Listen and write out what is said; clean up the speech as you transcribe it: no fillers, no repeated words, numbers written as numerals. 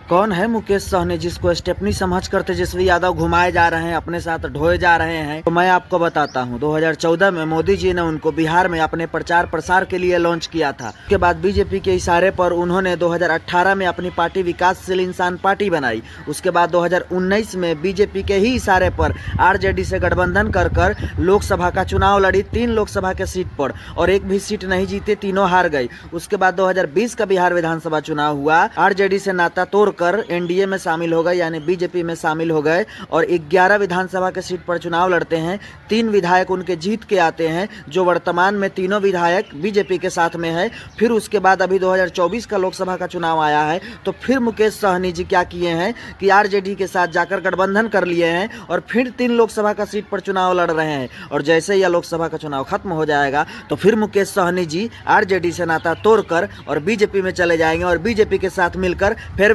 कौन है मुकेश सहनी जिसको स्टेपनी समझकर तेजस्वी यादव घुमाए जा रहे हैं, अपने साथ ढोए जा रहे हैं? तो मैं आपको बताता हूं, 2014 में मोदी जी ने उनको बिहार में अपने प्रचार प्रसार के लिए लॉन्च किया था। उसके बाद बीजेपी के इशारे पर उन्होंने 2018 में अपनी पार्टी विकासशील इंसान पार्टी बनाई। उसके बाद 2019 में बीजेपी के ही इशारे पर आरजेडी से गठबंधन कर लोकसभा का चुनाव लड़ी 3 लोकसभा के सीट पर और एक भी सीट नहीं जीते, तीनों हार गई। उसके बाद 2020 का बिहार विधानसभा चुनाव हुआ, आरजेडी से नाता तोड़कर एनडीए में शामिल हो गए, यानी बीजेपी में शामिल हो गए और 11 विधानसभा के सीट पर चुनाव लड़ते हैं। 3 विधायक उनके जीत के आते हैं, जो वर्तमान में तीनों विधायक बीजेपी के साथ में है। फिर उसके बाद अभी 2024 का लोकसभा का चुनाव आया है, तो फिर मुकेश सहनी जी क्या किए हैं कि आरजेडी के साथ जाकर गठबंधन कर लिए हैं और फिर 3 लोकसभा का सीट पर चुनाव लड़ रहे हैं। और जैसे ही यह लोकसभा का चुनाव खत्म हो जाएगा तो फिर मुकेश सहनी जी आरजेडी से नाता तोड़कर और बीजेपी में चले जाएंगे और बीजेपी के साथ मिलकर फिर